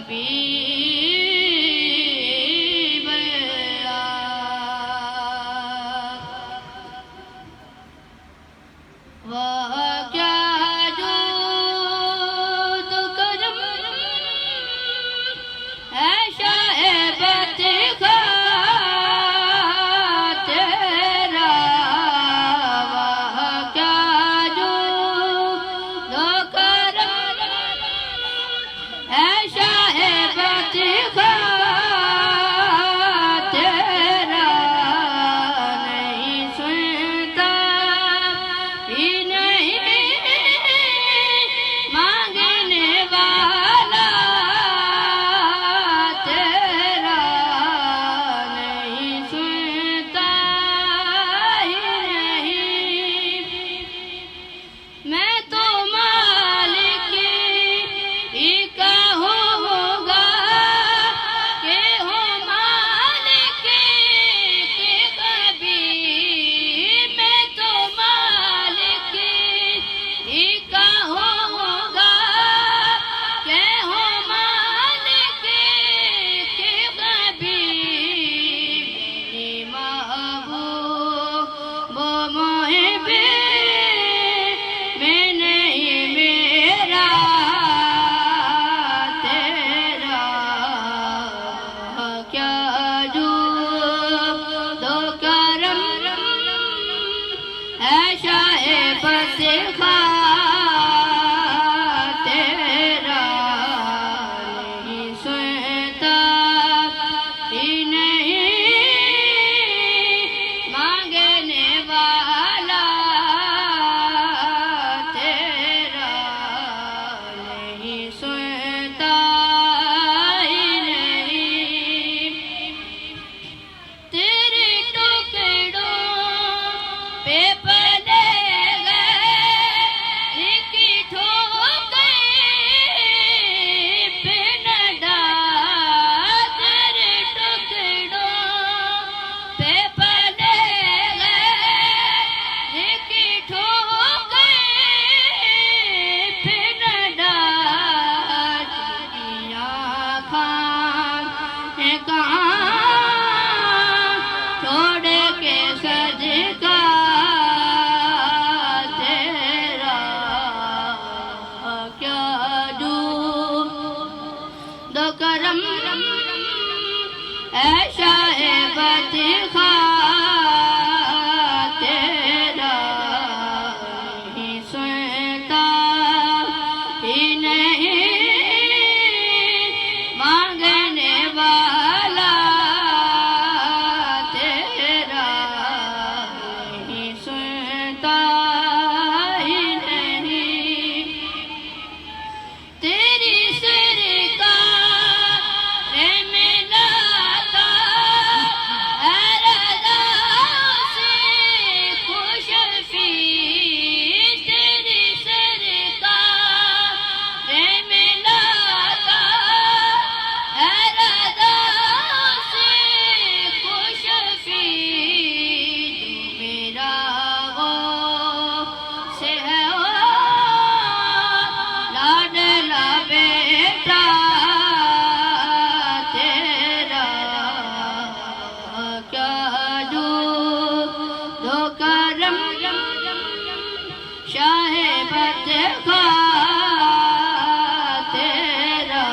حبیب اللہ وہ کیا جود کرم ہے شاہ بطخا تیرا وہ کیا جود کرم ہے شاہ بطخا تیرا نہیں سنتا ہی نہیں مانگنے والا تیرا نہیں سنتا ہی نہیں میں تو مالک ہی کہوں گا کہ ہوں مالک کے کبھی میں تو مالک ہی کہوں گا کہ ہوں مالک کے کبھی محبوب و محب میں نہیں میرا تیرا کیا جود و کرم ہے شاہ بطخا تیرا نہیں سنتا ہی نہیں مانگنے والا تیرا نہیں سنتا ہی نہیں تیرے ٹکڑوں پہ پلے گئے کی ٹھوکر پہ نہ ڈال تیرے ٹکڑوں پہ پلے گئے کی ٹھوکر پہ نہ ڈال دنیا خان ہے کہاں چھوڑ کے صدقہ تیرا کیا جود و کرم ہے شاہ بطخا تیرا نہیں سنتا ہی نہیں مانگنے والا تیرا نہیں سنتا ہی نہیں تیری سرکار میں لاتا ہے رضا سے خوش فیس تیری سرکار میں لاتا ہے رضا سے خوش فیس میرا غوث ہے لاڈلا بیٹا تیرا کیا جود و کرم شاہ بطخا تیرا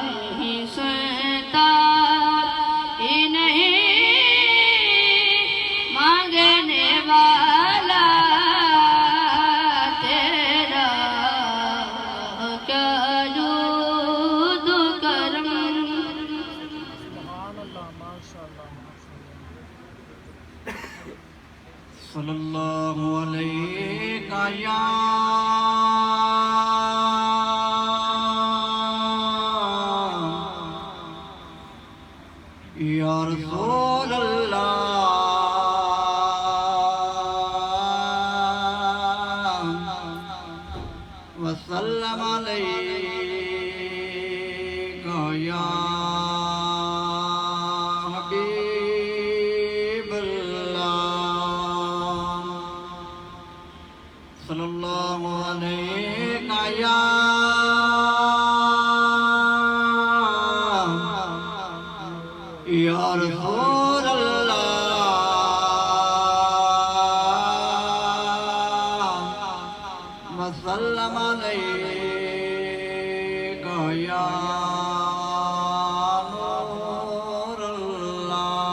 نہیں سنتا ہی نہیں مانگنے والا تیرا کیا جود و کرم صلی اللہ علیہ یا رسول اللہ وسلم علیک یا حبیب اللہ صلی اللہ علیہ یا نور اللہ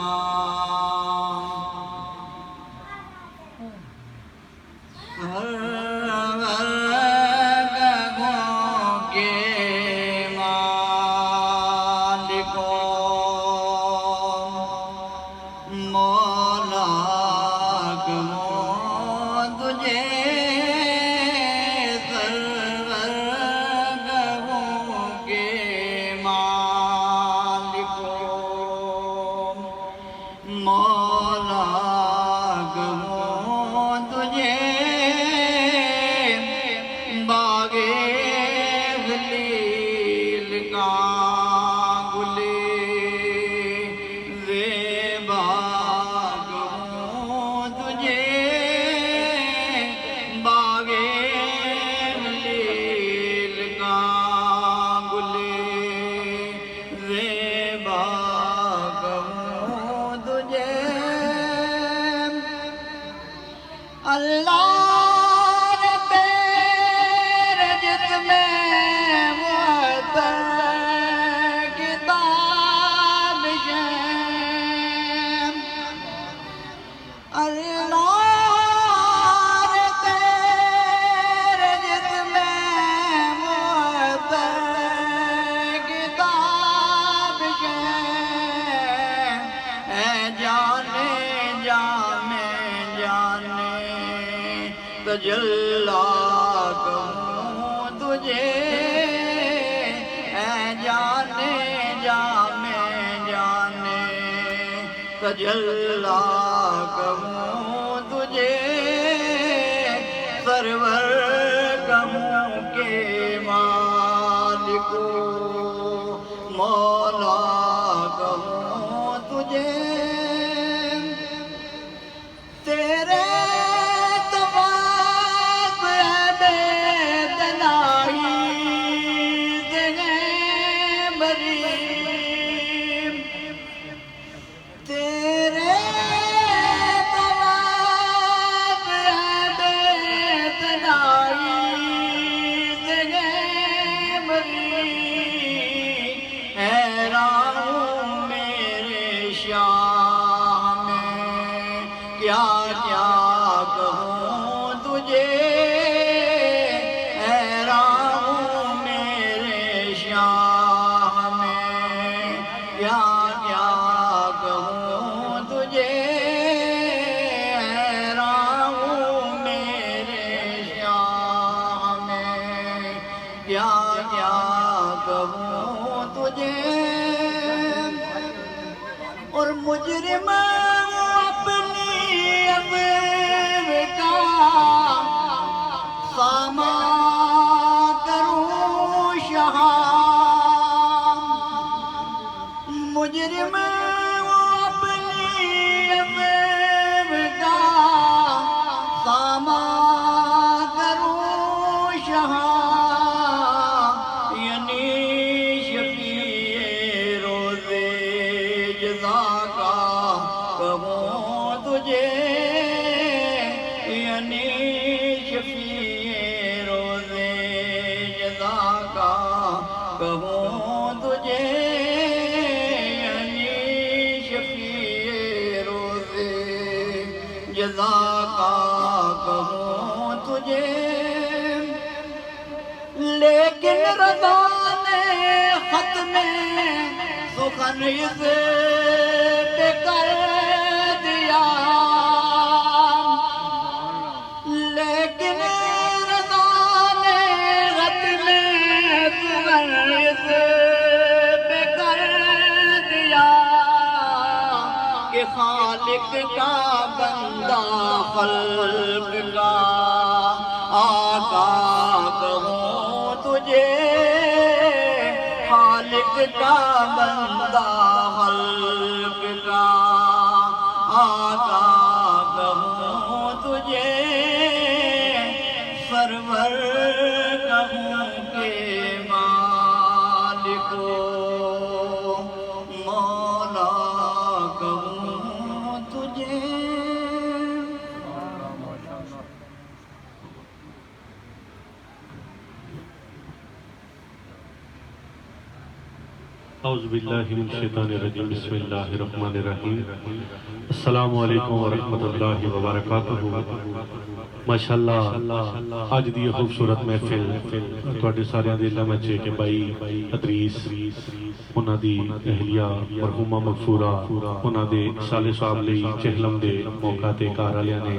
تجلا کہوں تجھے اے جانے جا میں جانے تجلا کہوں تجھے سرور کہوں کے مالکو مولا کہوں تجھے تیرے اور مجرم اپنی عذر کا سامان کروں شاہ مجرم اپنی عذر کا سامان کروں شاہ کہوں تجھے یعنی شفیع روز جزا کا کہوں تجھے لیکن رضا نے ختم سخن اس پہ کر دیا لیکن خالق کا بندہ خلق کا آقا کہوں تجھے خالق کا بندہ خلق کا آقا کہوں تجھے سرور کہوں کے مالکو مولا کہوں تجھے اعوذ باللہ من الشیطان الرجیم بسم اللہ الرحمن الرحیم السلام علیکم ورحمۃ اللہ وبرکاتہ ماشاءاللہ آج دی خوبصورت محفل تواڈے ساریاں دے دلاں وچ کہ بھائی ادریس انہاں دی اہلیہ مرحومہ مغفورہ انہاں دے سالے صاحب لئی چہلم دے موقع تے گھر والیاں نے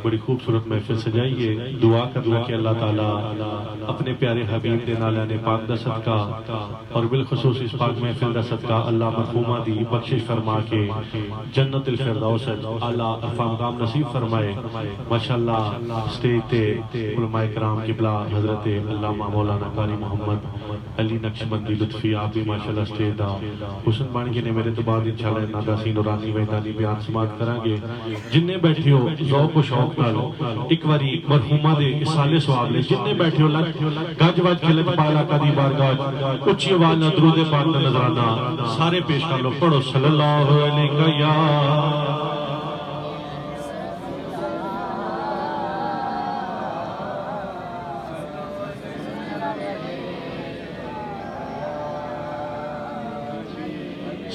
بڑی خوبصورت محفل سجائی ہے. دعا کرنا کہ اللہ تعالیٰ اپنے پیارے حبیب دے نالہ نے پاک دا صدقہ اور بالخصوص اس پاک محفل دا صدقہ اللہ مرحومہ دی بخشش فرما کے جنت الفردوس اعلیٰ عرفہ مقام نصیب فرمائے. ماشاءاللہ سٹیج تے علماء کرام قبلہ حضرت علامہ مولانا قاری محمد علی نقشبندی لطفی آپ بھی ماشاءاللہ سٹیج دا حسن بان کے نے میرے تو بعد انشاءاللہ ناداسی نورانی ویدانی بیان سماعت کریں گے. جننے بیٹھے ہو ذوق و شوق ایک واری مرحومہ دے اسالے سواب لے جننے بیٹھے ہو گج وج کے لج پالا قدی بارگاہ اچھی آواز نہ درود پاک نہ نظرانہ سارے پیش کر لو. پڑھو صلی اللہ علیہ یا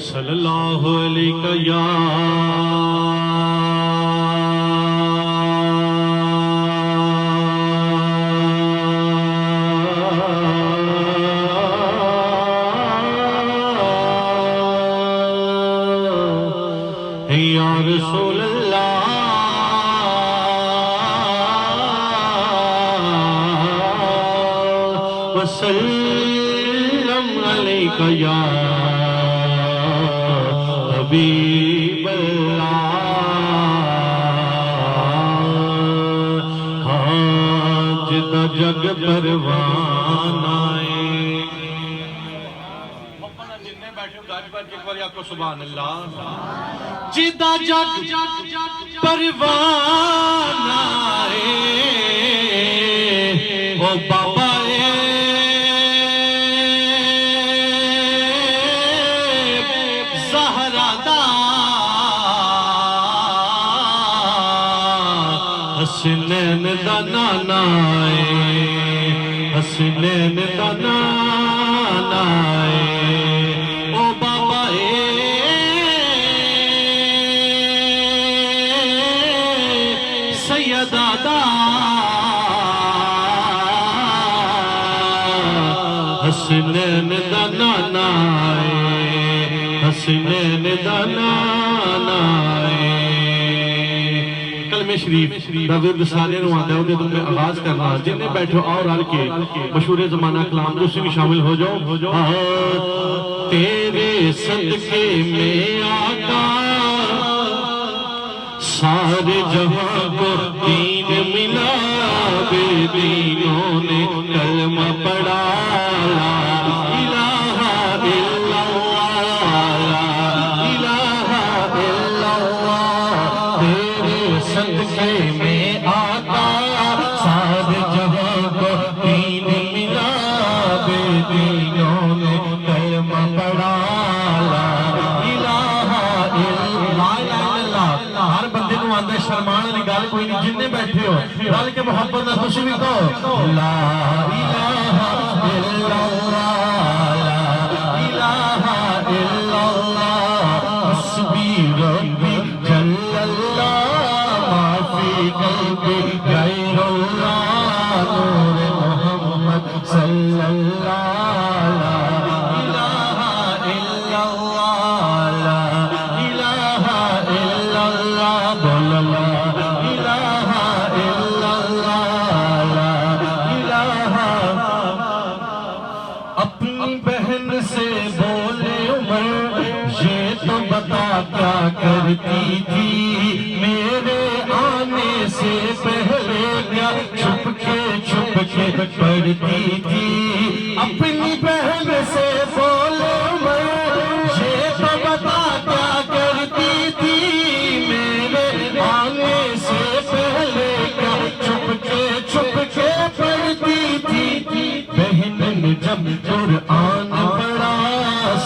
صلی اللہ علیہ یا رسول اللہ وسلم علیک یا حبیب اللہ. ہاں جدہ جگ پروان آئے جننے بیٹھے گاج پر ایک بار آپ کو سبحان اللہ جدہ جگ پروان آئے او بابا زہرا دا حسنین دا نانا حسنین دا نانا او بابا سیدہ دا حسنین دا نانا حسنین دا نانا. کلمہ شریف دا ورد سارے نو آدھے ہوتے تم میں آغاز کرنا جنہیں بیٹھو اور آل کے مشہور زمانہ کلام دوسری بھی شامل ہو جاؤ. تیرے صدقے میں آقا سارے جہاں کو دین ملا بے دینوں نے کلمہ پڑھا لا الہ الا اللہ لا الہ الا اللہ. تیرے صدقے میں آقا سارے جہاں کو دین ملا بے دینوں نے کلمہ پڑھا لا الہ الا اللہ. ہر بندے نو آندے شرمان علی گال کوئی نہیں جننے بیٹھے ہو رل کے محبت نہ خوشی بھی کہو لا الہ الا اللہ لا الہ الا اللہ حسبی ربی جل اللہ ما فی قلبی غیر اللہ نور محمد صلی اللہ لا الہ الا اللہ لا الہ الا اللہ بول لا الہ الا اللہ لا الہ. اپنی بہن سے بولے عمر یہ تو بتا کیا کرتی تھی میرے آنے سے پہلے کیا چھپ کے پڑھتی تھی. اپنی بہن سے بولے عمر یہ تو بتا کیا کرتی تھی میرے آنے سے پہلے کیا چھپ کے پڑھتی تھی. بہن نے جب قرآن پڑھا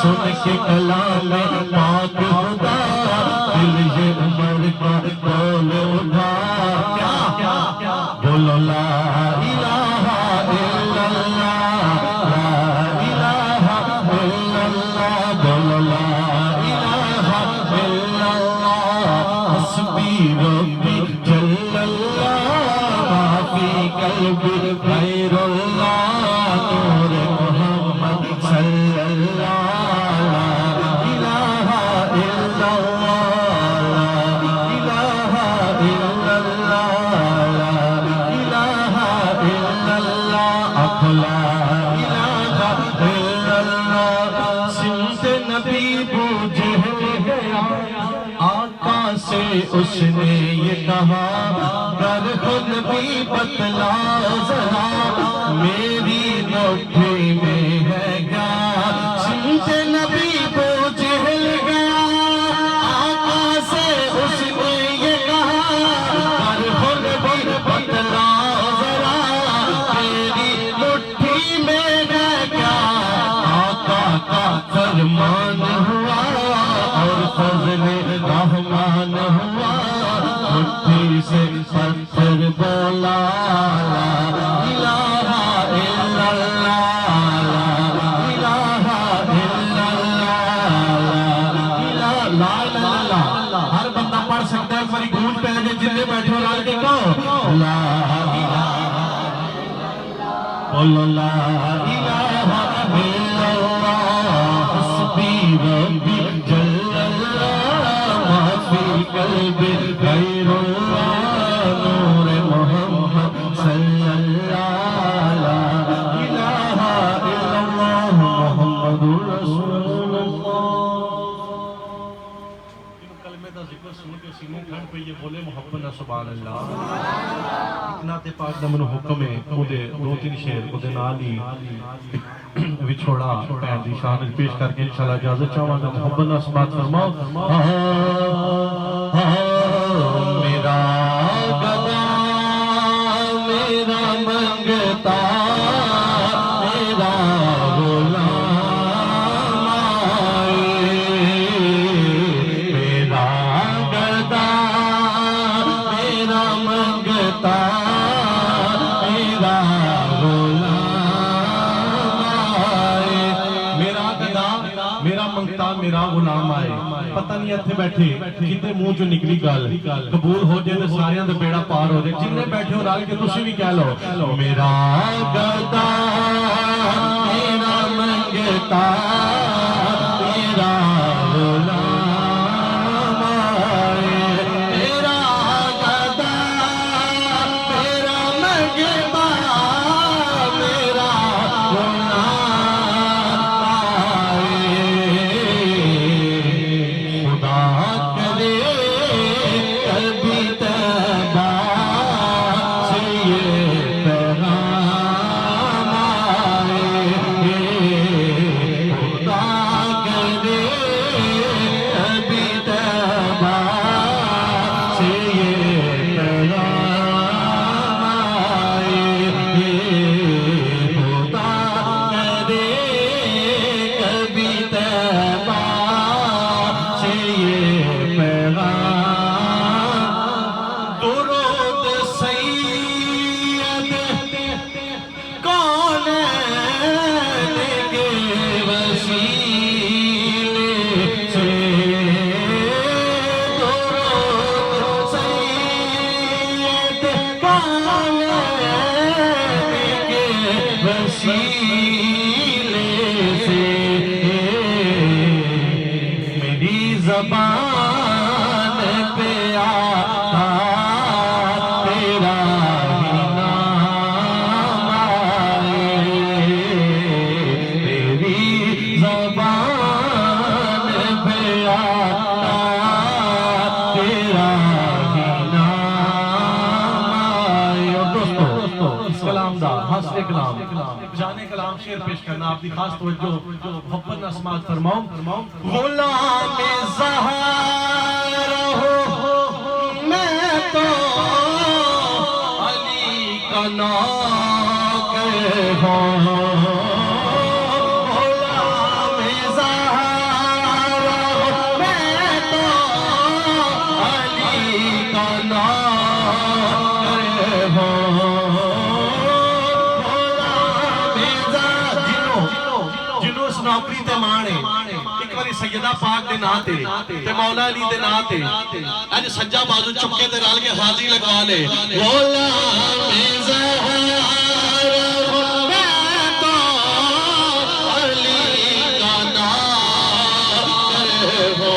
سن کے کلام پاک خدا دل یہ عمر کا بول اٹھا بولو لا الہ الا اللہ لا الہ الا اللہ بولو لا الہ الا اللہ حسبی ربی جل اللہ ما فی قلبی غیر اللہ نور محمد صلی اللہ لا الہ الا اللہ لا الہ الا اللہ لا الہ الا اللہ اقلا الہ الا اللہ سمت نبی بو جہل گیا آقا سے اس نے یہ کہا گر خود بھی بتلا ذرا میری مٹھی میں ہے کیا سمت نبی بو جہل گیا آقا سے اس نے یہ کہا گر خود بھی بتلا ذرا میری مٹھی میں ہے کیا آقا کا فرمان ہوا اور فضل رحمان ہوا مٹھی سے پتھر بولا لا الہ الا اللہ لا الہ الا اللہ لا الہ الا اللہ ہر بندہ پڑھ سکتا ہے ایک باری گونج پہ آجے جتنے بیٹھے ہو لال کے کہو لا الہ بولو لا الہ الا اللہ حسبی ربی جل اللہ ما فی قلبی غیر اللہ نور محمد صلی اللہ لا الہ الا اللہ محمد رسول اللہ کلمے دا ذکر سن کے سینے ٹھنڈ پہ یہ بولے محبت نہ سبحان اللہ نعت پاک دا منو حکم ہے اودے دو تین شعر اودے نال ہی وچھوڑا پین دی شان پیش کر کے انشاءاللہ اجازت چاہواں گا محبت نہ سبحان فرماؤ میرا گدا میرا منگتا میرا غلام آئے میرا گدا میرا منگتا میرا میرا منگتا میرا غلام آئے پتہ نہیں اتھے بیٹھے کتے منہ جو نکلی گل قبول ہو جائے تو ساریاں دے بیڑا پار ہو جائے جن نے بیٹھے ہو رال کے تسی بھی کہہ لو میرا گدا میرا منگتا میرا غلام آئے میرا گدا میرا منگتا میرا غلام زبان پہ آتا تیرا ہی نام آئے تیری زبان پہ آتا تیرا ہی نام آئے. اور دوستو اس کلام دا حاصل کلام جانے کلام شعر پیش کرنا آپ کی خاص توجہ محبت نہ سماعت فرماؤں. غلام زہرا ہو میں تو علی کا نوکر ہوں. غلام زہرا ہو میں تو علی کا نوکر ہوں. اپنی تے مانے ایک باری سیدہ پاک دے ناتے تے مولا علی دے ناتے اج سجا بازو چکے تے رال کے حاضری لگوا لے غلام زہر میں تو علی کا نام ہو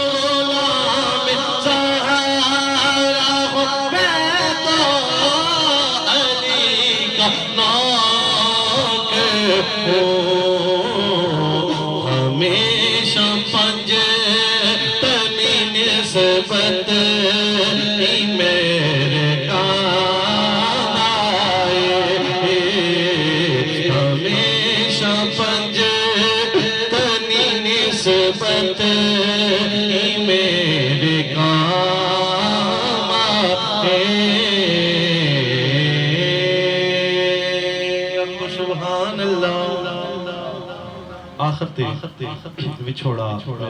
غلام زہر میں تو علی کا نام ہمیشہ پنج تنی نسبت ہی میرے کام آئے ہمیشہ پنج تنی نسبت ہی میرے کام آئے سبحان اللہ آخر تے وچھوڑا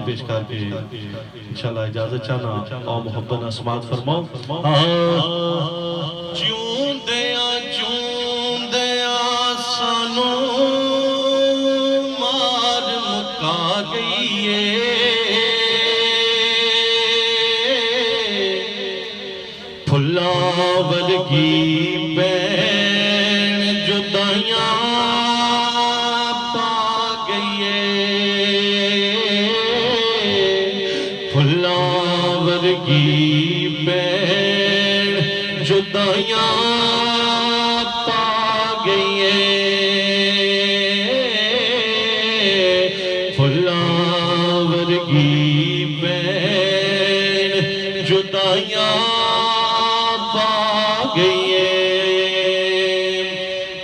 پیش کر کے انشاءاللہ اجازت چاہنا اور محبت اسمات فرماؤ جون دیا سانو مار مکا گئی پھلا ورگی بین جدائیاں ورگی بین جدائیاں پا گئی پھلاں ورگی بین جدائیاں پا گئی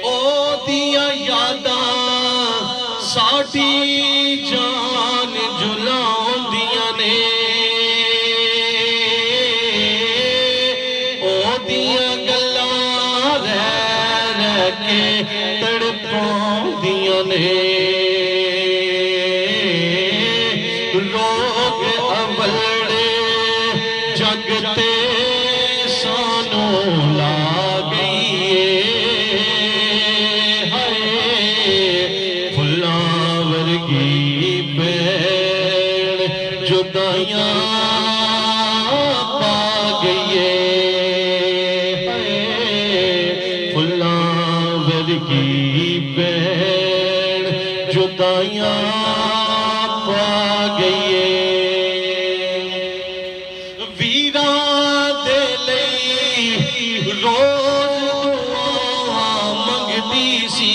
او دیا یاداں ساٹھی جان جلاؤں دیا نے تڑپوں دیا نے لوگ اولڑے جگتے سانو لا گئی پھلاں ورگی بین جدائیاں پا گئی کی بین جدائیاں پا گئی ویراں دے لئی روز دعا منگدی سی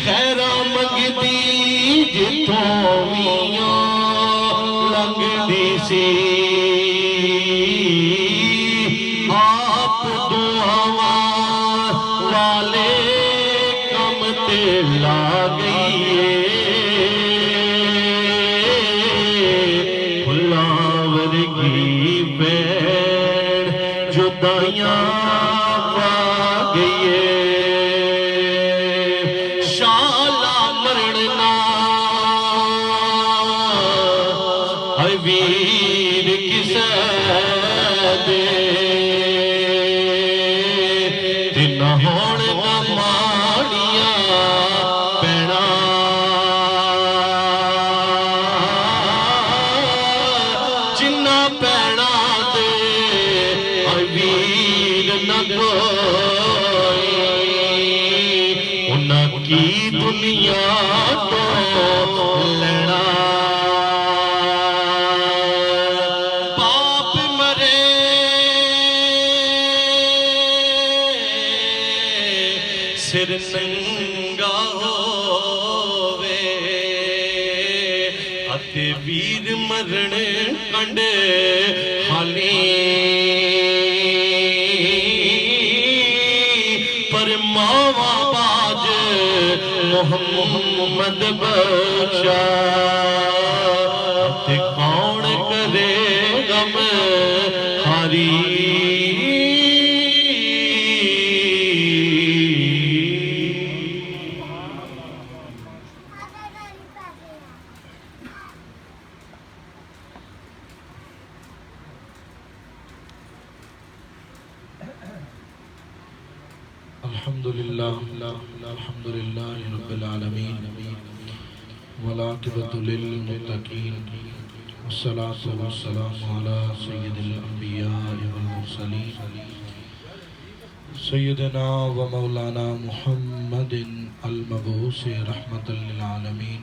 خیراں منگدی جتھوں ویاں لنگدی سی والے کم تے لا گئی پھلاں ورگی بین جدائیاں پا گئی شالا مرنا اے ویر کسے دے کی دنیا تو لینا باپ مرے سر ننگا ہووے اتے ویر مرن کنڈے حالی پر ماوا باج محمد بخشا تے کون کرے غم ہاری الحمد لله رب العالمين والعاقبة للمتقين والصلاة والسلام على سيد الأنبياء والمرسلين سيدنا ومولانا محمد المبعوث رحمة للعالمين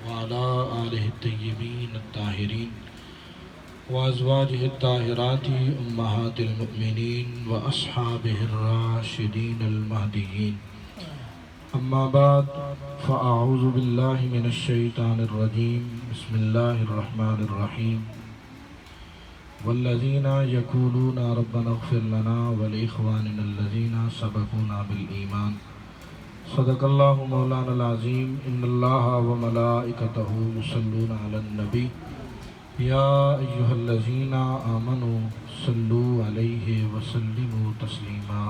وعلى آله الطيبين الطاهرين وأزواجه الطاهرات أمهات المؤمنين وأصحابه الراشدين المهديين أما بعد فأعوذ بالله من الشيطان الرجيم بسم الله الرحمن الرحيم والذين يقولون ربنا اغفر لنا ولإخواننا الذين سبقونا بالإيمان صدق الله مولانا العظيم إن الله وملائكته يصلون على النبي يا أيها الذين آمنوا صلوا عليه وسلموا تسلیما.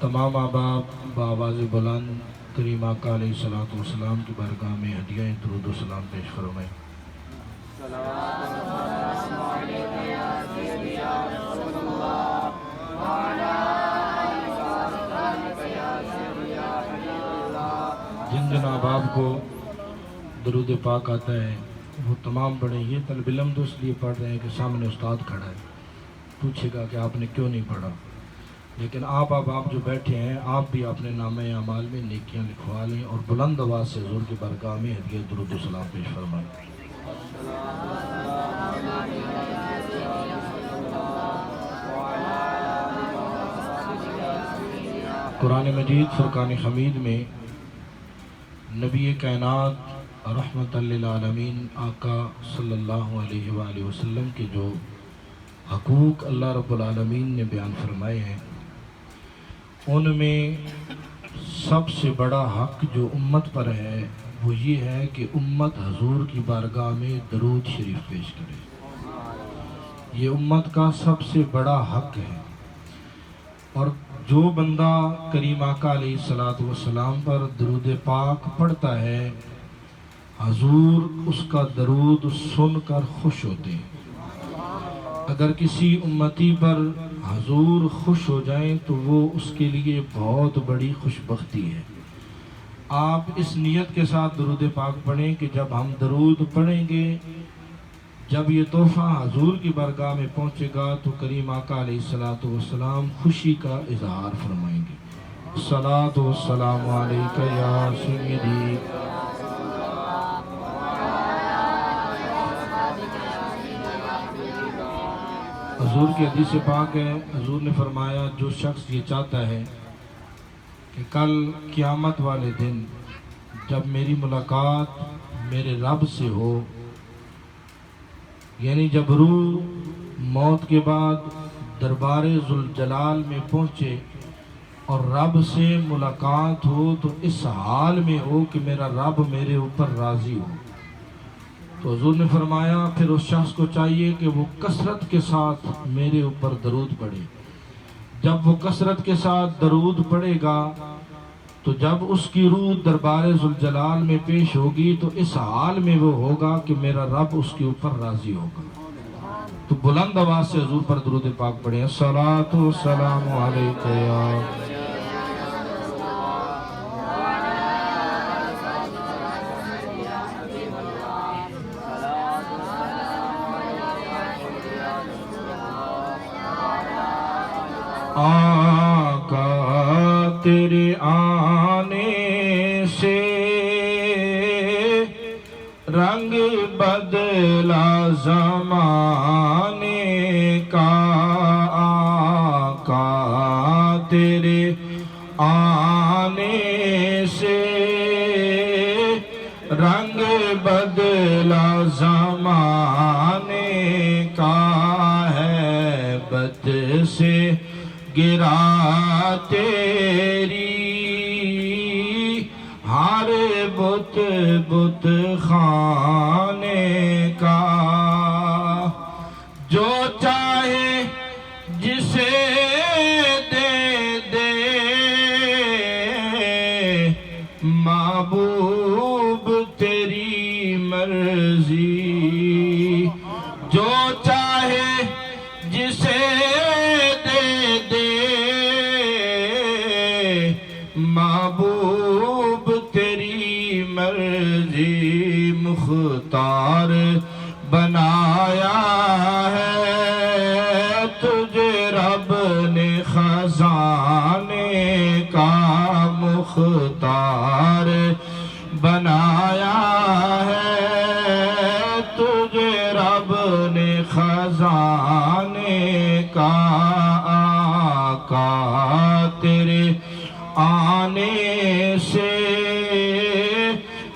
تمام احباب بآواز بلند کریم آقا علیہ الصلوۃ والسلام کی بارگاہ میں ہدیہ درود و سلام پیش فرمائیں. جن جن احباب کو درود پاک آتا ہے وہ تمام پڑھیں. یہ طالب علم تو اس لیے پڑھ رہے ہیں کہ سامنے استاد کھڑا ہے، پوچھے گا کہ آپ نے کیوں نہیں پڑھا، لیکن آپ جو بیٹھے ہیں آپ بھی اپنے نامہ اعمال میں نیکیاں لکھوا لیں اور بلند آواز سے حضور کی بارگاہ میں ہدیہ درود و سلام پیش فرمائیں. قرآن مجید فرقان حمید میں نبی کائنات رحمت للعالمین آقا صلی اللہ علیہ وآلہ وسلم کے جو حقوق اللہ رب العالمین نے بیان فرمائے ہیں، ان میں سب سے بڑا حق جو امت پر ہے وہ یہ ہے کہ امت حضور کی بارگاہ میں درود شریف پیش کرے. یہ امت کا سب سے بڑا حق ہے، اور جو بندہ کریم آقا علیہ السلام پر درود پاک پڑھتا ہے حضور اس کا درود سن کر خوش ہوتے ہیں. اگر کسی امتی پر حضور خوش ہو جائیں تو وہ اس کے لیے بہت بڑی خوش بختی ہے. آپ اس نیت کے ساتھ درود پاک پڑھیں کہ جب ہم درود پڑھیں گے، جب یہ تحفہ حضور کی بارگاہ میں پہنچے گا تو کریم آقا علیہ السلام خوشی کا اظہار فرمائیں گے. الصلاۃ والسلام علیک یا سیدی. حضور کی حدیث پاک ہے، حضور نے فرمایا جو شخص یہ چاہتا ہے کہ کل قیامت والے دن جب میری ملاقات میرے رب سے ہو، یعنی جب روح موت کے بعد دربار ذوالجلال میں پہنچے اور رب سے ملاقات ہو تو اس حال میں ہو کہ میرا رب میرے اوپر راضی ہو. تو حضور نے فرمایا پھر اس شخص کو چاہیے کہ وہ کثرت کے ساتھ میرے اوپر درود پڑھے. جب وہ کثرت کے ساتھ درود پڑھے گا تو جب اس کی روح دربار ذوالجلال میں پیش ہوگی تو اس حال میں وہ ہوگا کہ میرا رب اس کے اوپر راضی ہوگا. تو بلند آواز سے حضور پر درود پاک پڑھیں. الصلاۃ والسلام علیک یا آقا. تیرے آنے سے رنگ بدلا زمانے کا، آقا تیرے آنے سے رنگ بدلا زمانے کا ہے. بت سے گرا تیری ہر بت بت خانے کا، جو چاہے جسے دے دے محبوب تیری مرضی، جو چاہے جسے دے دے محبوب تیری مرضی مختار بنایا ہے، تجھے رب نے خزانے کا مختار بنایا ہے، تجھے رب نے خزانے کا آقا، تیرے آنے سے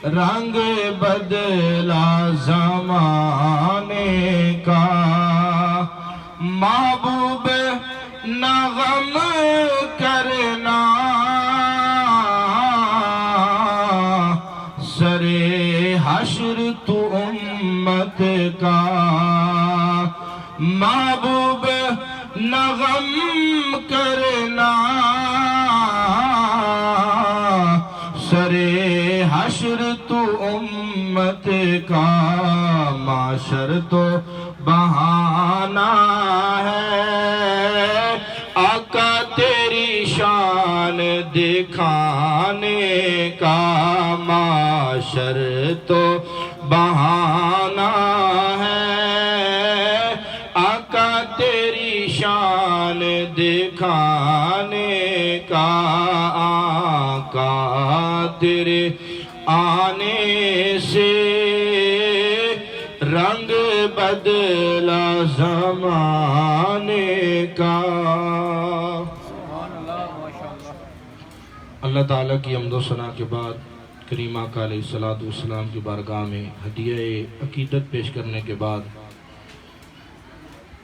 رنگ بدلا زمانے کا، محبوب نہ غم کرنا سرے حشر تو امت کا، محبوب نہ غم کرنا سرے حشر تو امت کا، معاشر تو بہانہ ہے، آقا تیری شان دکھانے کا، معاشر تو بہانہ ہے، آقا تیری شان دکھانے کا، آقا تیرے آنے سے رنگ بدلا زمانے کا۔ اللہ تعالیٰ کی حمد و ثنا کے بعد کریم آقا علیہ الصلوۃ والسلام کی بارگاہ میں ہدیہ عقیدت پیش کرنے کے بعد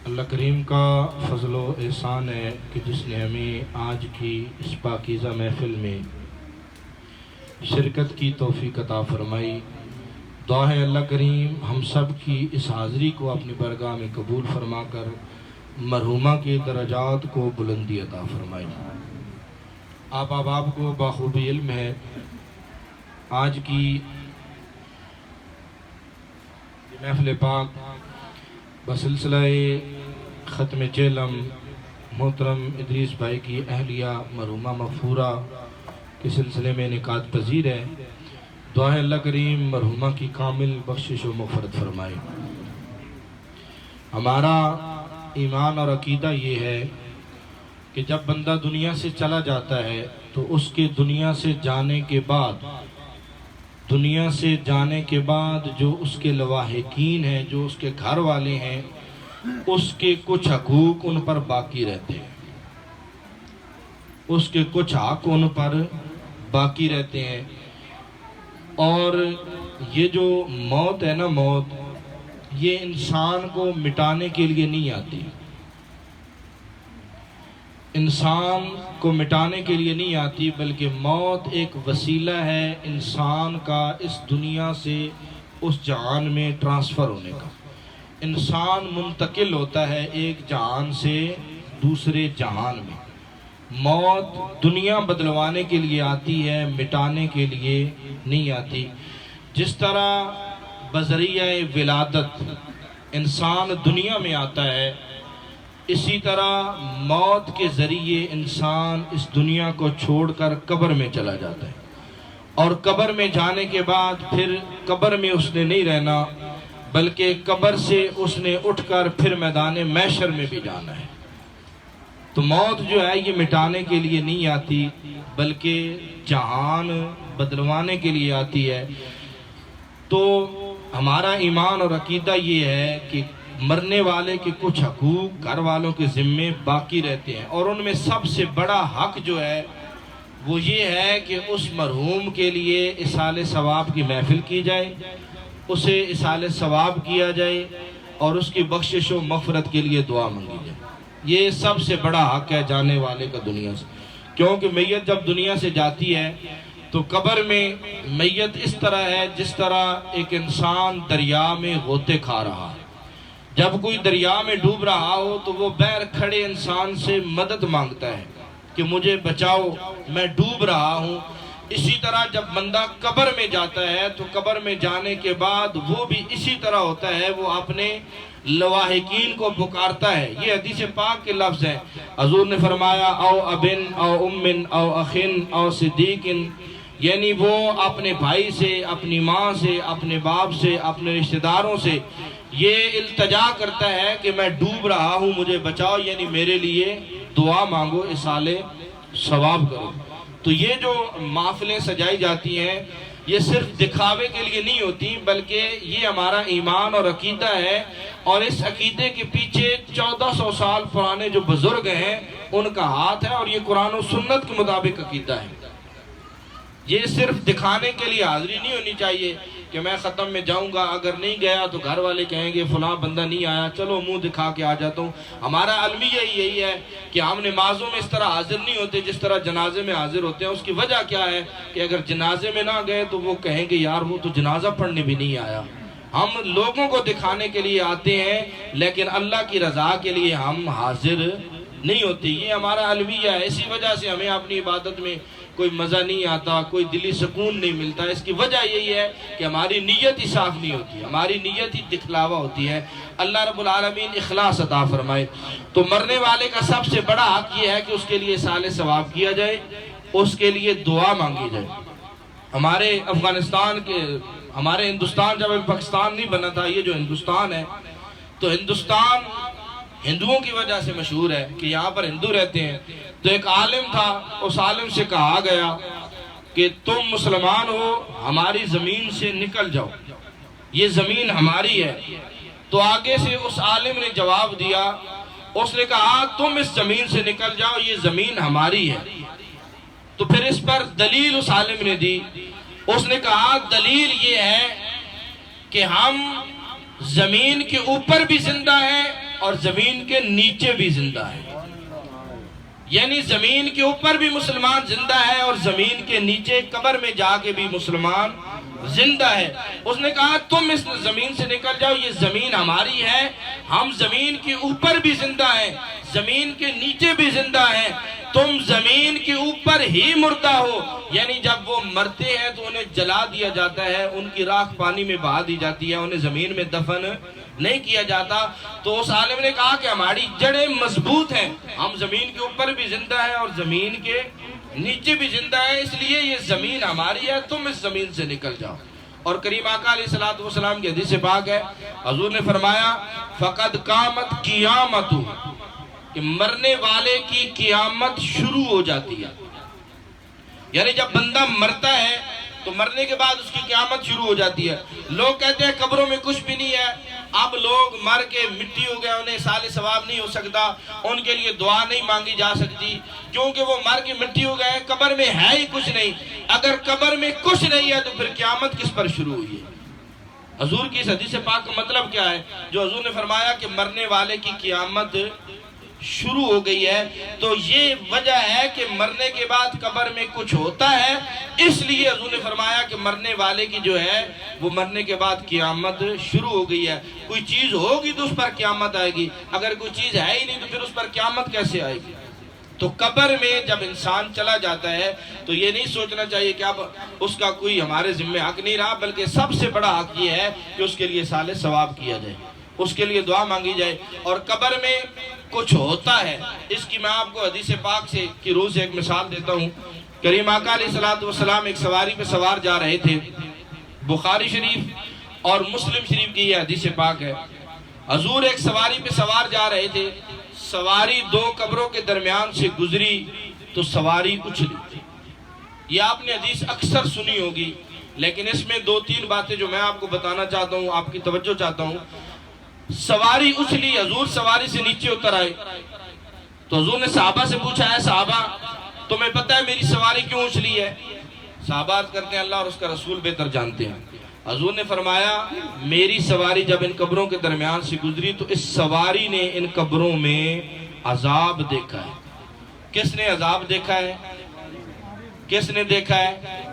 اللہ کریم کا فضل و احسان ہے کہ جس نے ہمیں آج کی اس پاکیزہ محفل میں شرکت کی توفیق عطا فرمائی۔ دعا ہے اللہ کریم ہم سب کی اس حاضری کو اپنی بارگاہ میں قبول فرما کر مرحومہ کے درجات کو بلندی عطا فرمائی۔ آپ احباب کو بخوبی علم ہے آج کی محفل پاک بسلسلہ ختم چہلم محترم ادریس بھائی کی اہلیہ مرحومہ مغفورہ کے سلسلے میں انعقاد پذیر ہے۔ دعا ہے اللہ کریم مرحومہ کی کامل بخشش و مغفرت فرمائے۔ ہمارا ایمان اور عقیدہ یہ ہے کہ جب بندہ دنیا سے چلا جاتا ہے تو اس کے دنیا سے جانے کے بعد جو اس کے لواحقین ہیں، جو اس کے گھر والے ہیں، اس کے کچھ حقوق ان پر باقی رہتے ہیں، اس کے کچھ حق ان پر باقی رہتے ہیں۔ اور یہ جو موت ہے نا، موت یہ انسان کو مٹانے کے لیے نہیں آتی، انسان کو مٹانے کے لیے نہیں آتی، بلکہ موت ایک وسیلہ ہے انسان کا اس دنیا سے اس جہان میں ٹرانسفر ہونے کا۔ انسان منتقل ہوتا ہے ایک جہان سے دوسرے جہان میں۔ موت دنیا بدلوانے کے لیے آتی ہے، مٹانے کے لیے نہیں آتی۔ جس طرح بذریعہ ولادت انسان دنیا میں آتا ہے، اسی طرح موت کے ذریعے انسان اس دنیا کو چھوڑ کر قبر میں چلا جاتا ہے، اور قبر میں جانے کے بعد پھر قبر میں اس نے نہیں رہنا، بلکہ قبر سے اس نے اٹھ کر پھر میدان محشر میں بھی جانا ہے۔ تو موت جو ہے یہ مٹانے کے لیے نہیں آتی، بلکہ جہان بدلوانے کے لیے آتی ہے۔ تو ہمارا ایمان اور عقیدہ یہ ہے کہ مرنے والے کے کچھ حقوق گھر والوں کے ذمے باقی رہتے ہیں، اور ان میں سب سے بڑا حق جو ہے وہ یہ ہے کہ اس مرحوم کے لیے اصالِ ثواب کی محفل کی جائے، اسے اصالِ ثواب کیا جائے، اور اس کی بخشش و مغفرت کے لیے دعا مانگی جائے۔ یہ سب سے بڑا حق ہے جانے والے کا دنیا سے، کیونکہ میت جب دنیا سے جاتی ہے تو قبر میں میت اس طرح ہے جس طرح ایک انسان دریا میں غوطے کھا رہا ہے۔ جب کوئی دریا میں ڈوب رہا ہو تو وہ بغیر کھڑے انسان سے مدد مانگتا ہے کہ مجھے بچاؤ، میں ڈوب رہا ہوں۔ اسی طرح جب بندہ قبر میں جاتا ہے تو قبر میں جانے کے بعد وہ بھی اسی طرح ہوتا ہے، وہ اپنے لواحقین کو پکارتا ہے۔ یہ حدیث پاک کے لفظ ہیں۔ حضور نے فرمایا او ابن او امن او اخن او صدیقن، یعنی وہ اپنے بھائی سے، اپنی ماں سے، اپنے باپ سے، اپنے رشتہ داروں سے یہ التجا کرتا ہے کہ میں ڈوب رہا ہوں، مجھے بچاؤ، یعنی میرے لیے دعا مانگو، اصالِ ثواب کرو۔ تو یہ جو محفلیں سجائی جاتی ہیں یہ صرف دکھاوے کے لیے نہیں ہوتی، بلکہ یہ ہمارا ایمان اور عقیدہ ہے، اور اس عقیدے کے پیچھے 1400 سال پرانے جو بزرگ ہیں ان کا ہاتھ ہے، اور یہ قرآن و سنت کے مطابق عقیدہ ہے۔ یہ صرف دکھانے کے لیے حاضری نہیں ہونی چاہیے کہ میں ختم میں جاؤں گا، اگر نہیں گیا تو گھر والے کہیں گے فلاں بندہ نہیں آیا، چلو منہ دکھا کے آ جاتا ہوں۔ ہمارا المیہ یہی ہے کہ ہم نمازوں میں اس طرح حاضر نہیں ہوتے جس طرح جنازے میں حاضر ہوتے ہیں۔ اس کی وجہ کیا ہے کہ اگر جنازے میں نہ گئے تو وہ کہیں گے یار وہ تو جنازہ پڑھنے بھی نہیں آیا۔ ہم لوگوں کو دکھانے کے لیے آتے ہیں لیکن اللہ کی رضا کے لیے ہم حاضر نہیں ہوتے۔ یہ ہمارا المیہ ہے، اسی وجہ سے ہمیں اپنی عبادت میں کوئی مزہ نہیں آتا، کوئی دلی سکون نہیں ملتا۔ اس کی وجہ یہی ہے کہ ہماری نیت ہی صاف نہیں ہوتی، ہماری نیت ہی دکھلاوا ہوتی ہے۔ اللہ رب العالمین اخلاص عطا فرمائے۔ تو مرنے والے کا سب سے بڑا حق یہ ہے کہ اس کے لیے اصالِ ثواب کیا جائے، اس کے لیے دعا مانگی جائے۔ ہمارے افغانستان کے، ہمارے ہندوستان جب پاکستان نہیں بنا تھا، یہ جو ہندوستان ہے، تو ہندوستان ہندوؤں کی وجہ سے مشہور ہے کہ یہاں پر ہندو رہتے ہیں۔ تو ایک عالم تھا، اس عالم سے کہا گیا کہ تم مسلمان ہو، ہماری زمین سے نکل جاؤ، یہ زمین ہماری ہے۔ تو آگے سے اس عالم نے جواب دیا، اس نے کہا تم اس زمین سے نکل جاؤ، یہ زمین ہماری ہے۔ تو پھر اس پر دلیل اس عالم نے دی، اس نے کہا دلیل یہ ہے کہ ہم زمین کے اوپر بھی زندہ ہیں اور زمین کے نیچے بھی زندہ ہیں، یعنی زمین کے اوپر بھی مسلمان زندہ ہے اور زمین کے نیچے قبر میں جا کے بھی مسلمان زندہ ہے۔ اس نے کہا تم اس زمین سے نکل جاؤ، یہ زمین ہماری ہے، ہم زمین کے اوپر بھی زندہ ہیں، زمین کے نیچے بھی زندہ ہیں، تم زمین کے اوپر ہی مردہ ہو، یعنی جب وہ مرتے ہیں تو انہیں جلا دیا جاتا ہے، ان کی راکھ پانی میں بہا دی جاتی ہے، انہیں زمین میں دفن نہیں کیا جاتا۔ تو اس عالم نے کہا کہ ہماری جڑیں مضبوط ہیں، ہم زمین کے اوپر بھی زندہ ہیں اور زمین کے نیچے بھی زندہ ہیں، اس لیے یہ زمین ہماری ہے، تم اس زمین سے نکل جاؤ۔ اور کریم آقا علیہ السلام کی حدیث پاک ہے، حضور نے فرمایا فقد قامت قیامت، کہ مرنے والے کی قیامت شروع ہو جاتی ہے، یعنی جب بندہ مرتا ہے تو مرنے کے بعد اس کی قیامت شروع ہو جاتی ہے۔ لوگ کہتے ہیں قبروں میں کچھ بھی نہیں ہے، اب لوگ مر کے مٹی ہو گئے، انہیں اصالِ ثواب نہیں ہو سکتا، ان کے لیے دعا نہیں مانگی جا سکتی کیونکہ وہ مر کے مٹی ہو گئے، قبر میں ہے ہی کچھ نہیں۔ اگر قبر میں کچھ نہیں ہے تو پھر قیامت کس پر شروع ہوئی ہے؟ حضور کی اس حدیث پاک کا مطلب کیا ہے؟ جو حضور نے فرمایا کہ مرنے والے کی قیامت شروع ہو گئی ہے، تو یہ وجہ ہے کہ مرنے کے بعد قبر میں کچھ ہوتا ہے، اس لیے حضور نے فرمایا کہ مرنے والے کی جو ہے وہ مرنے کے بعد قیامت شروع ہو گئی ہے۔ کوئی چیز ہوگی تو اس پر قیامت آئے گی، اگر کوئی چیز ہے ہی نہیں تو پھر اس پر قیامت کیسے آئے گی؟ تو قبر میں جب انسان چلا جاتا ہے تو یہ نہیں سوچنا چاہیے کہ اب اس کا کوئی ہمارے ذمہ حق نہیں رہا، بلکہ سب سے بڑا حق یہ ہے کہ اس کے لیے اصالِ ثواب کیا جائے، اس کے لیے دعا مانگی جائے۔ اور قبر میں کچھ ہوتا ہے، اس کی میں آپ کو حدیث پاک سے کی روح سے ایک مثال دیتا ہوں۔ کریم آقا علیہ السلام ایک سواری پہ سوار جا رہے تھے، بخاری شریف اور مسلم شریف کی یہ حدیث پاک ہے۔ حضور ایک سواری پہ سوار جا رہے تھے، سواری دو قبروں کے درمیان سے گزری تو سواری اچھلی۔ یہ آپ نے حدیث اکثر سنی ہوگی، لیکن اس میں دو تین باتیں جو میں آپ کو بتانا چاہتا ہوں، آپ کی توجہ چاہتا ہوں۔ سواری اچھلی، حضور سواری سے نیچے اتر آئے تو حضور نے صحابہ سے پوچھا ہے صحابہ تمہیں پتہ ہے میری سواری کیوں اچھلی ہے؟ صحابہ کرتے ہیں اللہ اور اس کا رسول بہتر جانتے ہیں۔ حضور نے فرمایا میری سواری جب ان قبروں کے درمیان سے گزری تو اس سواری نے ان قبروں میں عذاب دیکھا ہے۔ کس نے عذاب دیکھا ہے؟ کس نے دیکھا ہے؟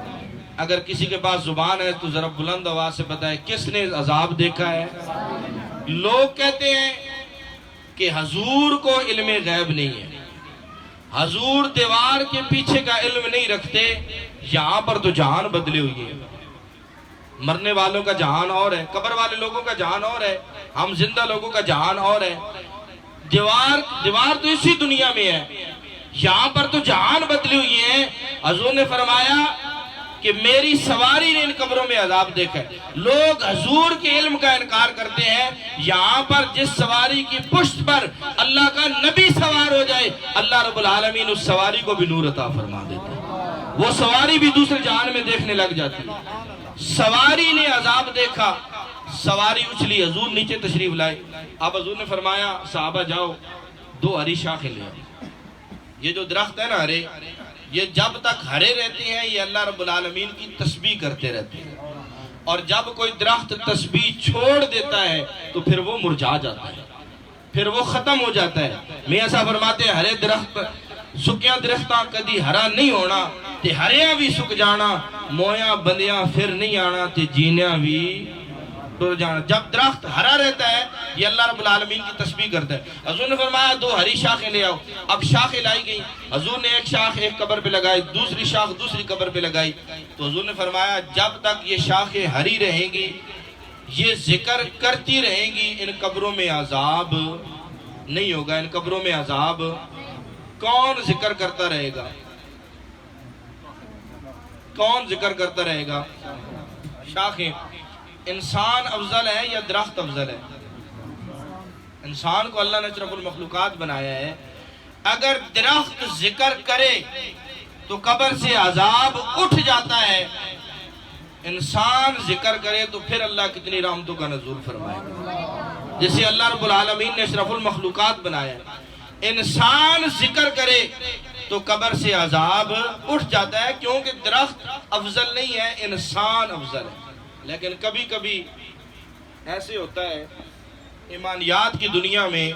اگر کسی کے پاس زبان ہے تو ذرا بلند آواز سے بتائے کس نے عذاب دیکھا ہے؟ لوگ کہتے ہیں کہ حضور کو علم غیب نہیں ہے، حضور دیوار کے پیچھے کا علم نہیں رکھتے، یہاں پر تو جہان بدلے ہوئی ہے، مرنے والوں کا جہان اور ہے، قبر والے لوگوں کا جہان اور ہے، ہم زندہ لوگوں کا جہان اور ہے۔ دیوار تو اسی دنیا میں ہے، یہاں پر تو جہان بدلی ہوئی ہے۔ حضور نے فرمایا کہ میری سواری نے ان قبروں میں عذاب دیکھا ہے۔ لوگ حضور کے علم کا انکار کرتے ہیں، یہاں پر جس سواری کی پشت پر اللہ کا نبی سوار ہو جائے، اللہ رب العالمین اس سواری کو بھی نور عطا فرما دیتا ہے، وہ سواری بھی دوسرے جہان میں دیکھنے لگ جاتی ہے۔ سواری نے عذاب دیکھا، سواری اچھلی، حضور نیچے تشریف لائے۔ اب حضور نے فرمایا صحابہ جاؤ 2 ہری شاخیں لے آؤ۔ یہ جو درخت ہے نا ہرے، یہ جب تک ہرے رہتے ہیں یہ اللہ رب العالمین کی تسبیح کرتے رہتے ہیں، اور جب کوئی درخت تسبیح چھوڑ دیتا ہے تو پھر وہ مرجھا جاتا ہے، پھر وہ ختم ہو جاتا ہے۔ میاں صاحب فرماتے ہیں ہرے درخت سکیاں درختاں کدی ہرا نہیں ہونا تے ہریاں بھی سک جانا، مویاں بندیاں پھر نہیں آنا تے جینیاں بھی ٹر جانا۔ جب درخت ہرا رہتا ہے یہ اللہ رب العالمین کی تسبیح کرتا ہے۔ حضور نے فرمایا 2 ہری شاخیں لے آؤ۔ اب شاخیں لائی گئی، حضور نے ایک شاخ ایک قبر پہ لگائی، دوسری شاخ دوسری قبر پہ لگائی۔ تو حضور نے فرمایا جب تک یہ شاخیں ہری رہیں گی، یہ ذکر کرتی رہیں گی، ان قبروں میں عذاب نہیں ہوگا۔ ان قبروں میں عذاب کون ذکر کرتا رہے گا؟ کون ذکر کرتا رہے گا؟ شاخیں۔ انسان افضل ہے یا درخت افضل ہے؟ انسان کو اللہ نے اشرف المخلوقات بنایا ہے، اگر درخت ذکر کرے تو قبر سے عذاب اٹھ جاتا ہے، انسان ذکر کرے تو پھر اللہ کتنی رحمتوں کا نزول فرمائے گا۔ جسے اللہ رب العالمین نے اشرف المخلوقات بنایا ہے، انسان ذکر کرے تو قبر سے عذاب اٹھ جاتا ہے، کیونکہ درخت افضل نہیں ہے، انسان افضل ہے۔ لیکن کبھی کبھی ایسے ہوتا ہے ایمانیات کی دنیا میں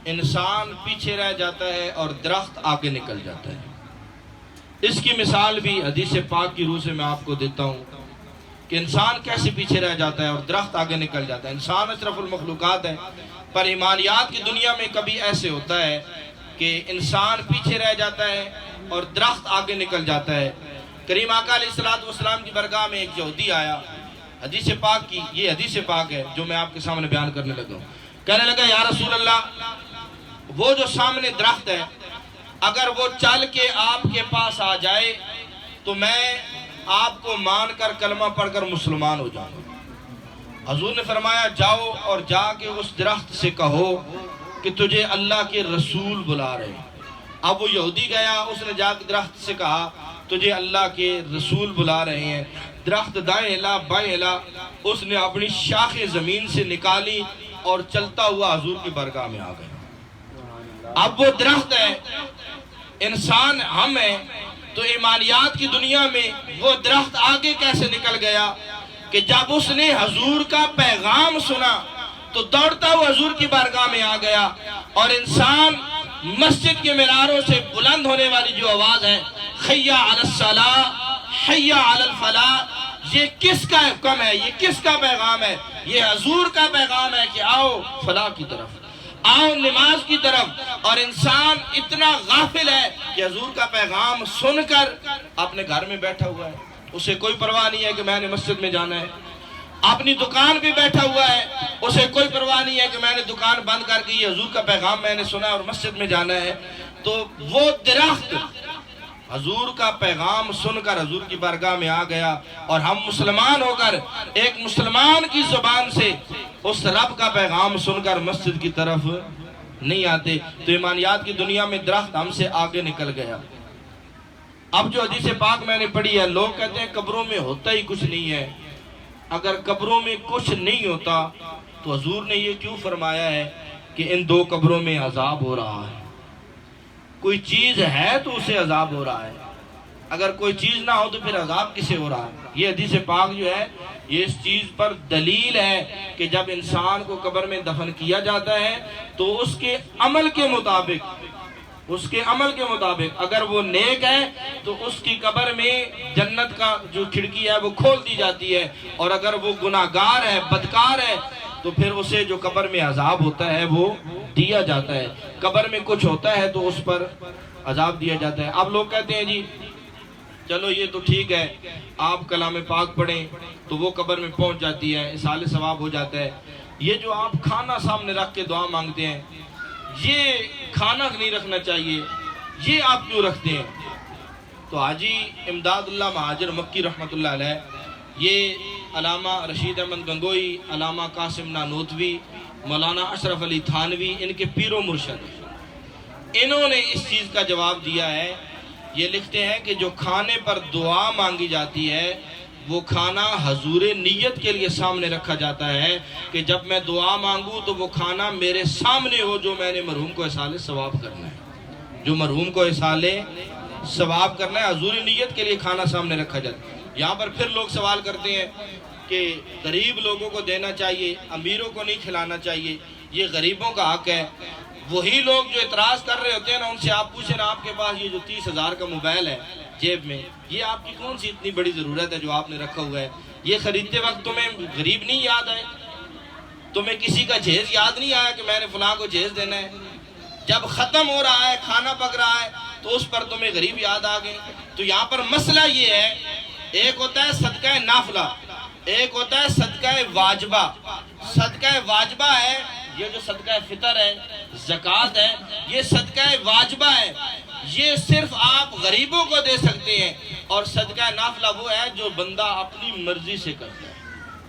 انسان پیچھے رہ جاتا ہے اور درخت آگے نکل جاتا ہے۔ اس کی مثال بھی حدیث پاک کی روح سے میں آپ کو دیتا ہوں کہ انسان کیسے پیچھے رہ جاتا ہے اور درخت آگے نکل جاتا ہے۔ انسان اشرف المخلوقات ہے، پر ایمانیات کی دنیا میں کبھی ایسے ہوتا ہے کہ انسان پیچھے رہ جاتا ہے اور درخت آگے نکل جاتا ہے۔ کریم آقا علیہ السلام کی برگاہ میں ایک یہودی آیا، حدیث پاک کی یہ حدیث پاک ہے جو میں آپ کے سامنے بیان کرنے لگا ہوں۔ کہنے لگا یا رسول اللہ، وہ جو سامنے درخت ہے اگر وہ چل کے آپ کے پاس آ جائے تو میں آپ کو مان کر کلمہ پڑھ کر مسلمان ہو جاؤں گا۔ حضور نے فرمایا جاؤ اور جا کے اس درخت سے کہو کہ تجھے اللہ کے رسول بلا رہے ہیں۔ اب وہ یہودی گیا، اس نے جا کے درخت سے کہا تجھے اللہ کے رسول بلا رہے ہیں۔ درخت دائیں ہلا بائیں ہلا، اس نے اپنی شاخیں زمین سے نکالی اور چلتا ہوا حضور کی برگاہ میں آ گیا۔ اب وہ درخت ہے، انسان ہم ہیں، تو ایمانیات کی دنیا میں وہ درخت آگے کیسے نکل گیا کہ جب اس نے حضور کا پیغام سنا تو دوڑتا ہوا حضور کی بارگاہ میں آ گیا۔ اور انسان مسجد کے میناروں سے بلند ہونے والی جو آواز ہے حی علی الصلاۃ حی علی الفلاح، یہ کس کا حکم ہے؟ یہ کس کا پیغام ہے؟ یہ حضور کا پیغام ہے کہ آؤ فلاح کی طرف، آؤ نماز کی طرف۔ اور انسان اتنا غافل ہے کہ حضور کا پیغام سن کر اپنے گھر میں بیٹھا ہوا ہے، اسے کوئی پرواہ نہیں ہے کہ میں نے مسجد میں جانا ہے۔ اپنی دکان پہ بیٹھا ہوا ہے، اسے کوئی پرواہ نہیں ہے کہ میں نے دکان بند کر کے یہ حضور کا پیغام میں نے سنا اور مسجد میں جانا ہے۔ تو وہ درخت حضور کا پیغام سن کر حضور کی بارگاہ میں آ گیا، اور ہم مسلمان ہو کر ایک مسلمان کی زبان سے اس رب کا پیغام سن کر مسجد کی طرف نہیں آتے۔ تو ایمانیات کی دنیا میں درخت ہم سے آگے نکل گیا۔ اب جو حدیث پاک میں نے پڑھی ہے، لوگ کہتے ہیں قبروں میں ہوتا ہی کچھ نہیں ہے۔ اگر قبروں میں کچھ نہیں ہوتا تو حضور نے یہ کیوں فرمایا ہے کہ ان 2 قبروں میں عذاب ہو رہا ہے؟ کوئی چیز ہے تو اسے عذاب ہو رہا ہے، اگر کوئی چیز نہ ہو تو پھر عذاب کسے ہو رہا ہے؟ یہ حدیث پاک جو ہے یہ اس چیز پر دلیل ہے کہ جب انسان کو قبر میں دفن کیا جاتا ہے تو اس کے عمل کے مطابق اگر وہ نیک ہے تو اس کی قبر میں جنت کا جو کھڑکی ہے وہ کھول دی جاتی ہے، اور اگر وہ گناہگار ہے بدکار ہے تو پھر اسے جو قبر میں عذاب ہوتا ہے وہ دیا جاتا ہے۔ قبر میں کچھ ہوتا ہے تو اس پر عذاب دیا جاتا ہے۔ اب لوگ کہتے ہیں جی چلو یہ تو ٹھیک ہے، آپ کلام پاک پڑھیں تو وہ قبر میں پہنچ جاتی ہے، اصال ثواب ہو جاتا ہے۔ یہ جو آپ کھانا سامنے رکھ کے دعا مانگتے ہیں، یہ کھانا نہیں رکھنا چاہیے، یہ آپ کیوں رکھتے ہیں؟ تو حاجی امداد اللہ مہاجر مکی رحمۃ اللہ علیہ، یہ علامہ رشید احمد گنگوئی، علامہ قاسم نانوتوی، مولانا اشرف علی تھانوی ان کے پیر و مرشد ہیں۔ انہوں نے اس چیز کا جواب دیا ہے، یہ لکھتے ہیں کہ جو کھانے پر دعا مانگی جاتی ہے وہ کھانا حضور نیت کے لیے سامنے رکھا جاتا ہے کہ جب میں دعا مانگوں تو وہ کھانا میرے سامنے ہو جو میں نے مرحوم کو احصال ثواب کرنا ہے، جو مرحوم کو احصال ثواب کرنا ہے، حضور نیت کے لیے کھانا سامنے رکھا جاتا ہے۔ یہاں پر پھر لوگ سوال کرتے ہیں کہ غریب لوگوں کو دینا چاہیے، امیروں کو نہیں کھلانا چاہیے، یہ غریبوں کا حق ہے۔ وہی لوگ جو اعتراض کر رہے ہوتے ہیں نا، ان سے آپ پوچھیں نا، آپ کے پاس یہ جو 30,000 کا موبائل ہے جیب میں، یہ آپ کی کون سی اتنی بڑی ضرورت ہے جو آپ نے رکھا ہوا ہے؟ یہ خریدتے وقت تمہیں غریب نہیں یاد آئے؟ تمہیں کسی کا جہیز یاد نہیں آیا کہ میں نے فلاں کو جہیز دینا ہے؟ جب ختم ہو رہا ہے، کھانا پک رہا ہے، تو اس پر تمہیں غریب یاد آ گئے۔ تو یہاں پر مسئلہ یہ ہے، ایک ہوتا ہے صدقہ نافلہ، ایک ہوتا ہے صدقہ واجبہ۔ صدقہ واجبہ ہے یہ جو صدقہ فطر ہے، زکوٰۃ ہے، یہ صدقہ واجبہ ہے، یہ صرف آپ غریبوں کو دے سکتے ہیں۔ اور صدقہ نافلہ وہ ہے جو بندہ اپنی مرضی سے کرتا ہے،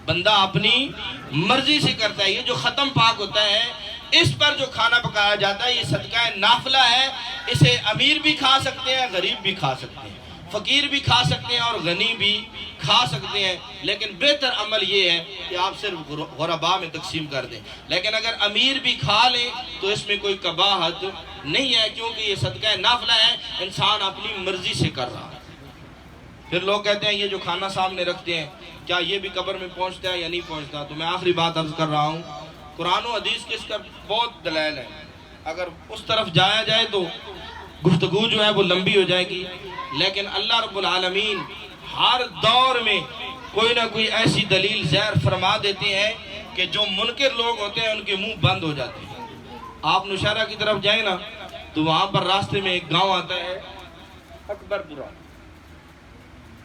بندہ اپنی مرضی سے کرتا ہے۔ یہ جو ختم پاک ہوتا ہے، اس پر جو کھانا پکایا جاتا ہے، یہ صدقہ نافلہ ہے۔ اسے امیر بھی کھا سکتے ہیں، غریب بھی کھا سکتے ہیں، فقیر بھی کھا سکتے ہیں اور غنی بھی کھا سکتے ہیں، لیکن بہتر عمل یہ ہے کہ آپ صرف غرباء میں تقسیم کر دیں۔ لیکن اگر امیر بھی کھا لیں تو اس میں کوئی قباحت نہیں ہے، کیونکہ یہ صدقہ نافلہ ہے، انسان اپنی مرضی سے کر رہا ہے۔ پھر لوگ کہتے ہیں یہ جو کھانا سامنے رکھتے ہیں کیا یہ بھی قبر میں پہنچتا ہے یا نہیں پہنچتا؟ تو میں آخری بات عرض کر رہا ہوں، قرآن و حدیث کے اس کا بہت دلائل ہے۔ اگر اس طرف جایا جائے تو گفتگو جو ہے وہ لمبی ہو جائے گی، لیکن اللہ رب العالمین ہر دور میں کوئی نہ کوئی ایسی دلیل ظاہر فرما دیتے ہیں کہ جو منکر لوگ ہوتے ہیں ان کے منہ بند ہو جاتے ہیں۔ آپ نوشہرہ کی طرف جائیں نا تو وہاں پر راستے میں ایک گاؤں آتا ہے اکبر پورہ،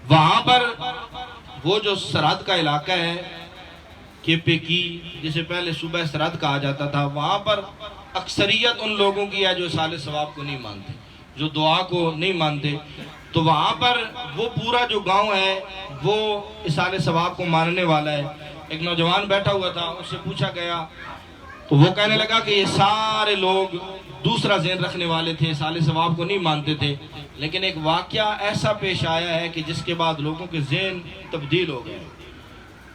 وہاں پر وہ جو سرحد کا علاقہ ہے کیپے کی، جسے پہلے صوبہ سرحد کہا جاتا تھا، وہاں پر اکثریت ان لوگوں کی ہے جو اصال ثواب کو نہیں مانتے، جو دعا کو نہیں مانتے۔ تو وہاں پر وہ پورا جو گاؤں ہے وہ اصال ثواب کو ماننے والا ہے۔ ایک نوجوان بیٹھا ہوا تھا، اس سے پوچھا گیا تو وہ کہنے لگا کہ یہ سارے لوگ دوسرا ذہن رکھنے والے تھے، اصال ثواب کو نہیں مانتے تھے، لیکن ایک واقعہ ایسا پیش آیا ہے کہ جس کے بعد لوگوں کے ذہن تبدیل ہو گئے۔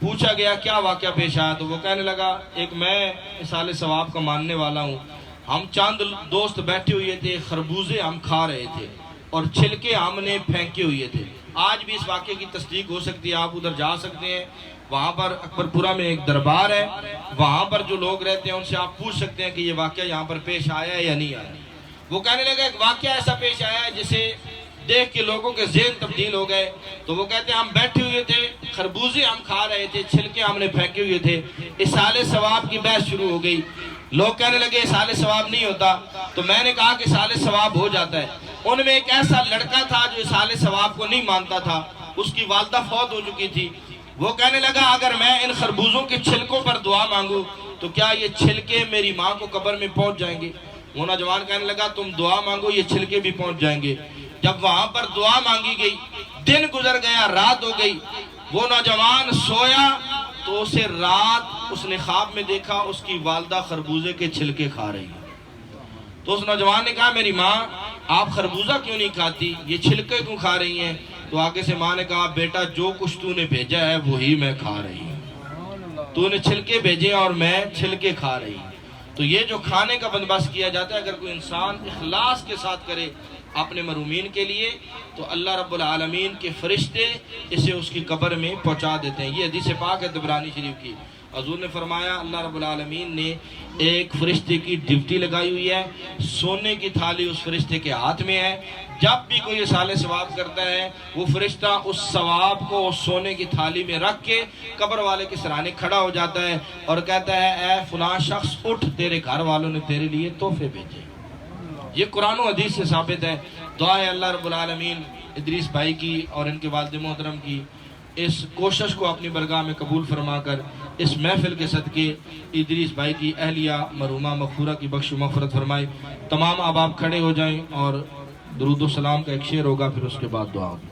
پوچھا گیا کیا واقعہ پیش آیا تو وہ کہنے لگا ایک میں اصال ثواب کا ماننے والا ہوں، ہم چند دوست بیٹھے ہوئے تھے، خربوزے ہم کھا رہے تھے اور چھلکے ہم نے پھینکے ہوئے تھے۔ آج بھی اس واقعے کی تصدیق ہو سکتی ہے، آپ ادھر جا سکتے ہیں، وہاں پر اکبر پورہ میں ایک دربار ہے، وہاں پر جو لوگ رہتے ہیں ان سے آپ پوچھ سکتے ہیں کہ یہ واقعہ یہاں پر پیش آیا ہے یا نہیں آیا۔ وہ کہنے لگا ایک واقعہ ایسا پیش آیا ہے جسے دیکھ کے لوگوں کے ذہن تبدیل ہو گئے۔ تو وہ کہتے ہیں ہم بیٹھے ہوئے تھے، خربوزے ہم کھا رہے تھے، چھلکے ہم نے پھینکے ہوئے تھے، اصال ثواب کی بحث شروع ہو گئی۔ لوگ کہنے لگے اصال ثواب نہیں ہوتا، تو میں نے کہا کہ اصال ثواب ہو جاتا ہے۔ ان میں ایک ایسا لڑکا تھا جو اصال ثواب کو نہیں مانتا تھا، اس کی والدہ فوت ہو چکی تھی۔ وہ کہنے لگا اگر میں ان خربوزوں کے چھلکوں پر دعا مانگوں تو کیا یہ چھلکے میری ماں کو قبر میں پہنچ جائیں گے؟ وہ نوجوان کہنے لگا تم دعا مانگو یہ چھلکے بھی پہنچ جائیں گے۔ جب وہاں پر دعا مانگی گئی، دن گزر گیا، رات ہو گئی، وہ نوجوان سویا تو اسے رات اس نے خواب میں دیکھا اس کی والدہ خربوزے کے چھلکے کھا رہی ہے۔ تو اس نوجوان نے کہا میری ماں آپ خربوزہ کیوں نہیں کھاتی، یہ چھلکے کیوں کھا رہی ہیں؟ تو آگے سے ماں نے کہا بیٹا جو کچھ تو نے بھیجا ہے وہی میں کھا رہی ہوں، تو نے چھلکے بھیجے اور میں چھلکے کھا رہی ہوں۔ تو یہ جو کھانے کا بندوبست کیا جاتا ہے اگر کوئی انسان اخلاص کے ساتھ کرے اپنے مرحومین کے لیے تو اللہ رب العالمین کے فرشتے اسے اس کی قبر میں پہنچا دیتے ہیں۔ یہ حدیث پاک ہے طبرانی شریف کی۔ حضور نے فرمایا اللہ رب العالمین نے ایک فرشتے کی ڈیوٹی لگائی ہوئی ہے، سونے کی تھالی اس فرشتے کے ہاتھ میں ہے، جب بھی کوئی اصال ثواب کرتا ہے وہ فرشتہ اس ثواب کو اس سونے کی تھالی میں رکھ کے قبر والے کے سرانے کھڑا ہو جاتا ہے اور کہتا ہے اے فلاں شخص اٹھ، تیرے گھر والوں نے تیرے لیے تحفے بھیجے۔ یہ قرآن و حدیث سے ثابت ہے۔ دعا ہے اللہ رب العالمین ادریس بھائی کی اور ان کے والد محترم کی اس کوشش کو اپنی برگاہ میں قبول فرما کر اس محفل کے صدقے ادریس بھائی کی اہلیہ مرحومہ مغفورہ کی بخش و مغفرت فرمائے۔ تمام احباب کھڑے ہو جائیں اور درود و سلام کا ایک شعر ہوگا، پھر اس کے بعد دعا ہوگی۔